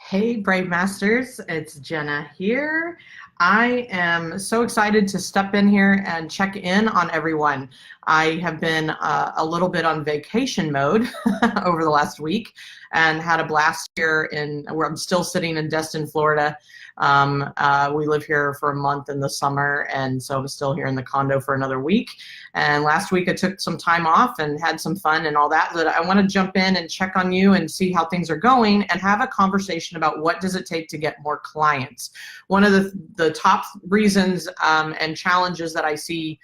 Hey, Brave Masters, it's Jenna here. I am so excited to step in here and check in on everyone. I have been a little bit on vacation mode over the last week and had a blast here where I'm still sitting in Destin, Florida. We live here for a month in the summer, and so I'm still here in the condo for another week. And last week I took some time off and had some fun and all that. But I want to jump in and check on you and see how things are going and have a conversation about what does it take to get more clients. One of the top reasons and challenges that I see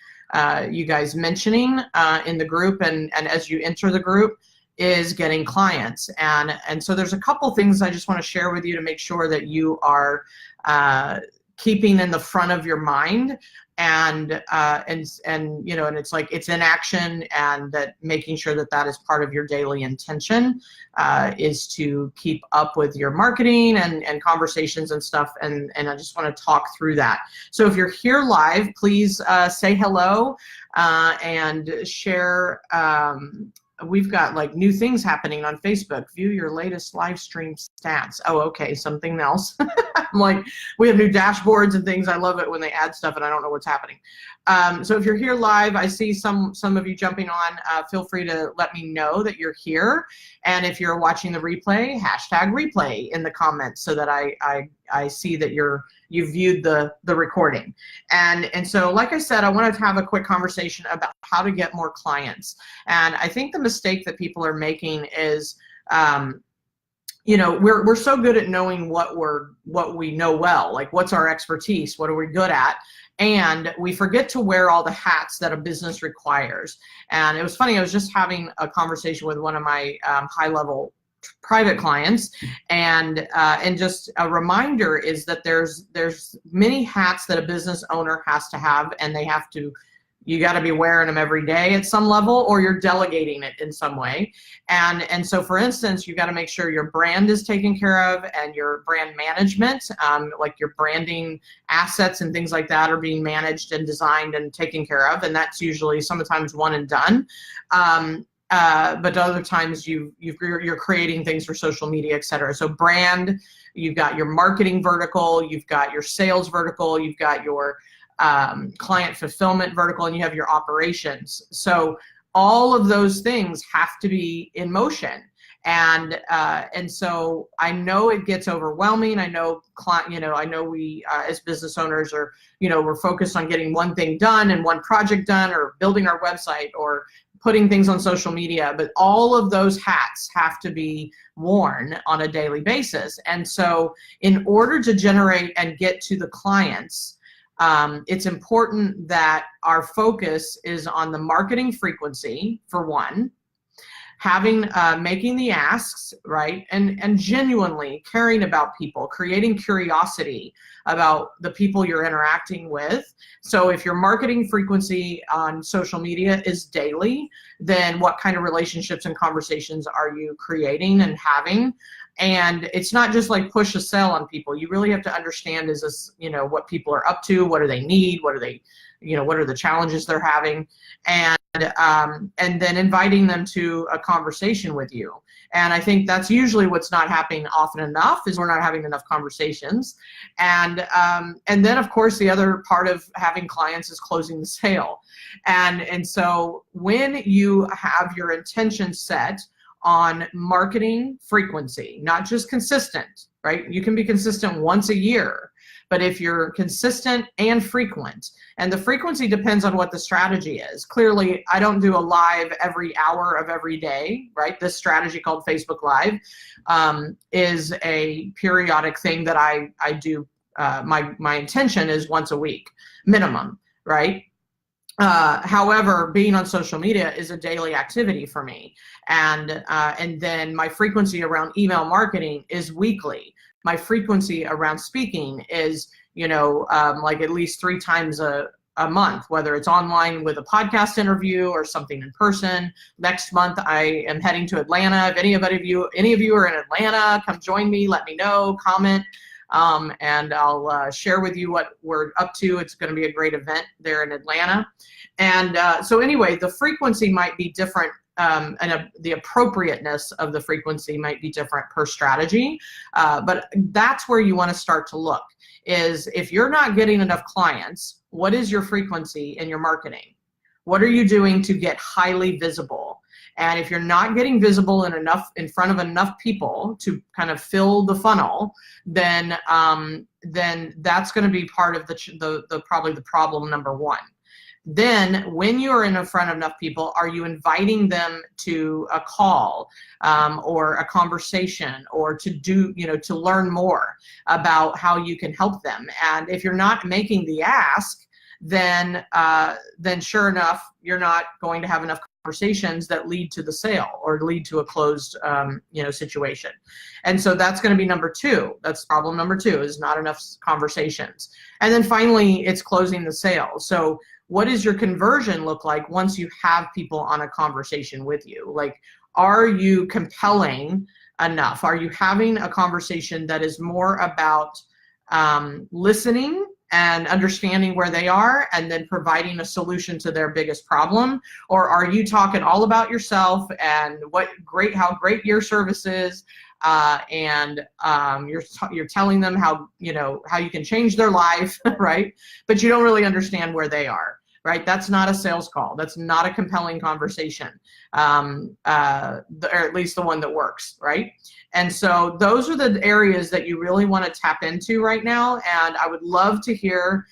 you guys mentioning in the group and as you enter the group is getting clients. And so there's a couple things I just want to share with you to make sure that you are keeping in the front of your mind and you know, and it's like it's in action, and that making sure that that is part of your daily intention is to keep up with your marketing and conversations and stuff, and I just want to talk through that. So if you're here live, please say hello and share. We've got like new things happening on Facebook. View your latest live stream stats. Oh, okay, something else. I'm like, we have new dashboards and things. I love it when they add stuff and I don't know what's happening. So if you're here live, I see some of you jumping on. Feel free to let me know that you're here. And if you're watching the replay, hashtag replay in the comments so that I see that you viewed the recording. And so, like I said, I wanted to have a quick conversation about how to get more clients. And I think the mistake that people are making is, you know, we're so good at knowing what we know well, like what's our expertise, what are we good at, and we forget to wear all the hats that a business requires. And it was funny, I was just having a conversation with one of my high-level private clients, and just a reminder is that there's many hats that a business owner has to have, and you got to be wearing them every day at some level, or you're delegating it in some way. And so, for instance, you got to make sure your brand is taken care of, and your brand management, like your branding assets and things like that, are being managed and designed and taken care of. And that's usually sometimes one and done. But other times you're creating things for social media, et cetera. So brand, you've got your marketing vertical, you've got your sales vertical, you've got your client fulfillment vertical, and you have your operations. So all of those things have to be in motion. And so I know it gets overwhelming. I know we as business owners are, we're focused on getting one thing done and one project done, or building our website, or putting things on social media, but all of those hats have to be worn on a daily basis. And so in order to generate and get to the clients, it's important that our focus is on the marketing frequency, for one, making the asks, right, and genuinely caring about people, creating curiosity about the people you're interacting with. So if your marketing frequency on social media is daily, then what kind of relationships and conversations are you creating and having? And it's not just like push a sell on people. You really have to understand, is this, what people are up to, what do they need, what are the challenges they're having, and then inviting them to a conversation with you. And I think that's usually what's not happening often enough, is we're not having enough conversations. And then of course the other part of having clients is closing the sale. And so when you have your intention set on marketing frequency, not just consistent, right? You can be consistent once a year, but if you're consistent and frequent, and the frequency depends on what the strategy is. Clearly, I don't do a live every hour of every day, right? This strategy called Facebook Live is a periodic thing that I do. My intention is once a week, minimum, right? However, being on social media is a daily activity for me. And then my frequency around email marketing is weekly. My frequency around speaking is, like at least 3 times a month, whether it's online with a podcast interview or something in person. Next month, I am heading to Atlanta. If any of you are in Atlanta, come join me, let me know, comment. And I'll share with you what we're up to. It's going to be a great event there in Atlanta. And so anyway, the frequency might be different the appropriateness of the frequency might be different per strategy, but that's where you want to start to look, is if you're not getting enough clients, what is your frequency in your marketing? What are you doing to get highly visible? And if you're not getting visible in front of enough people to kind of fill the funnel, then that's going to be part of probably the problem number one. Then when you're in front of enough people, are you inviting them to a call or a conversation, or to learn more about how you can help them? And if you're not making the ask, then sure enough, you're not going to have enough conversations that lead to the sale or lead to a closed situation. And so that's going to be number two. That's problem number two, is not enough conversations. And then finally, it's closing the sale. So what does your conversion look like once you have people on a conversation with you? Like, are you compelling enough? Are you having a conversation that is more about listening and understanding where they are and then providing a solution to their biggest problem? Or are you talking all about yourself and how great your service is, and you're telling them how you can change their life, right? But you don't really understand where they are, right? That's not a sales call. That's not a compelling conversation, or at least the one that works, right? And so those are the areas that you really want to tap into right now. And I would love to hear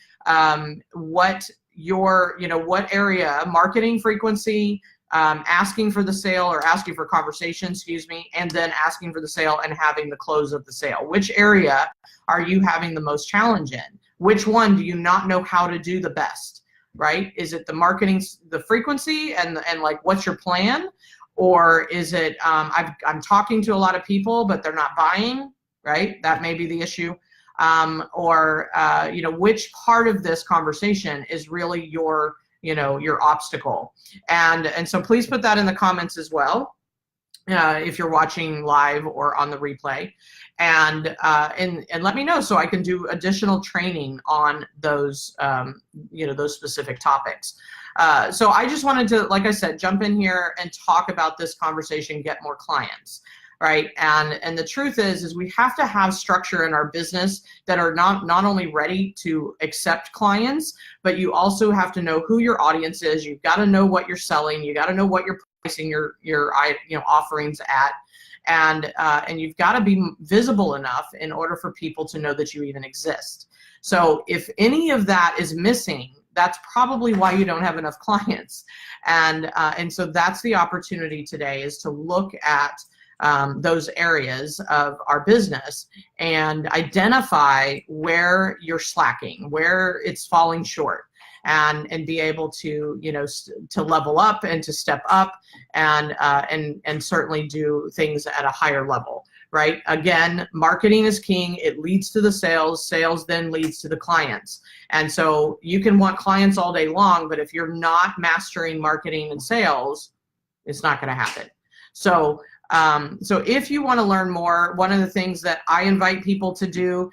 what area, marketing frequency, asking for the sale or asking for conversation, and then asking for the sale and having the close of the sale. Which area are you having the most challenge in? Which one do you not know how to do the best, right? Is it the marketing, the frequency, and like, what's your plan? Or is it, I'm talking to a lot of people, but they're not buying, right? That may be the issue. Which part of this conversation is really your obstacle? And so please put that in the comments as well, if you're watching live or on the replay, and let me know so I can do additional training on those those specific topics. So I just wanted to, like I said, jump in here and talk about this conversation, get more clients, right? And the truth is we have to have structure in our business that are not only ready to accept clients, but you also have to know who your audience is. You've got to know what you're selling. You got to know what you're pricing your offerings at, and you've got to be visible enough in order for people to know that you even exist. So if any of that is missing, that's probably why you don't have enough clients. And so that's the opportunity today, is to look at those areas of our business and identify where you're slacking, where it's falling short, and be able to to level up and to step up and certainly do things at a higher level. Right? Again, marketing is king. It leads to the sales. Sales then leads to the clients. And so you can want clients all day long, but if you're not mastering marketing and sales, it's not going to happen. So if you want to learn more, one of the things that I invite people to do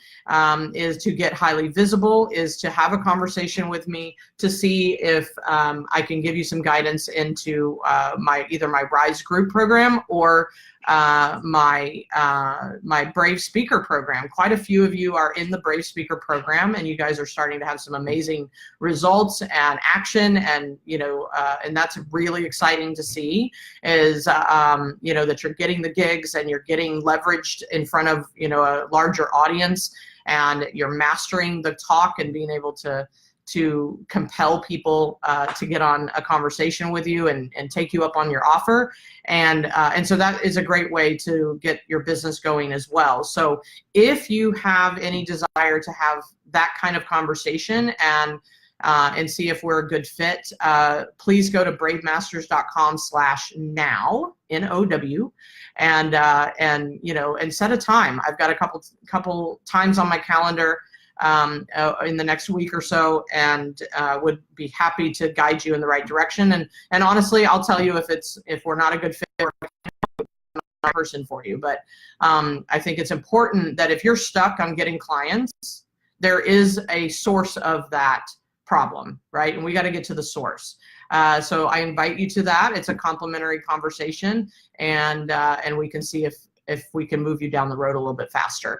is to get highly visible, is to have a conversation with me to see if I can give you some guidance into either my Rise group program or my Brave Speaker program. Quite a few of you are in the Brave Speaker program, and you guys are starting to have some amazing results and action, and and that's really exciting to see, is that you're getting the gigs and you're getting leveraged in front of a larger audience, and you're mastering the talk and being able to compel people to get on a conversation with you and take you up on your offer. And so that is a great way to get your business going as well. So if you have any desire to have that kind of conversation and see if we're a good fit, please go to bravemasters.com/now, NOW, and set a time. I've got a couple times on my calendar in the next week or so, and would be happy to guide you in the right direction. And honestly, I'll tell you if we're not a good fit, or not a person for you. But I think it's important that if you're stuck on getting clients, there is a source of that problem, right? And we got to get to the source. So I invite you to that. It's a complimentary conversation, and we can see if we can move you down the road a little bit faster.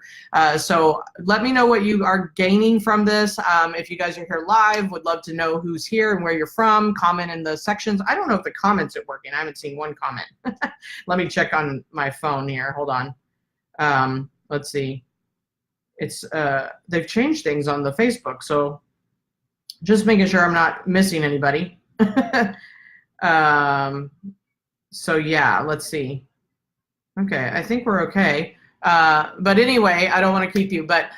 So let me know what you are gaining from this. If you guys are here live, would love to know who's here and where you're from. Comment in the sections. I don't know if the comments are working. I haven't seen one comment. Let me check on my phone here. Hold on. Let's see. It's they've changed things on the Facebook, so just making sure I'm not missing anybody. So yeah, let's see. Okay, I think we're okay. But anyway, I don't want to keep you, but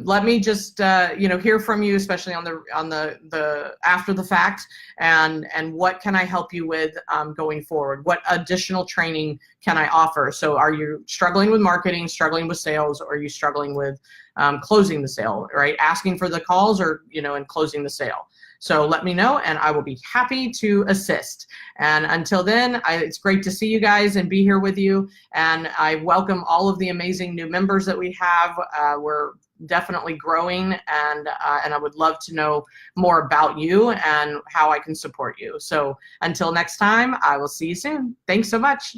let me just hear from you, especially on the after the fact, and what can I help you with going forward? What additional training can I offer? So are you struggling with marketing, struggling with sales, or are you struggling with closing the sale, right? Asking for the calls, or and closing the sale. So let me know, and I will be happy to assist. And until then, it's great to see you guys and be here with you. And I welcome all of the amazing new members that we have. We're definitely growing, and I would love to know more about you and how I can support you. So until next time, I will see you soon. Thanks so much.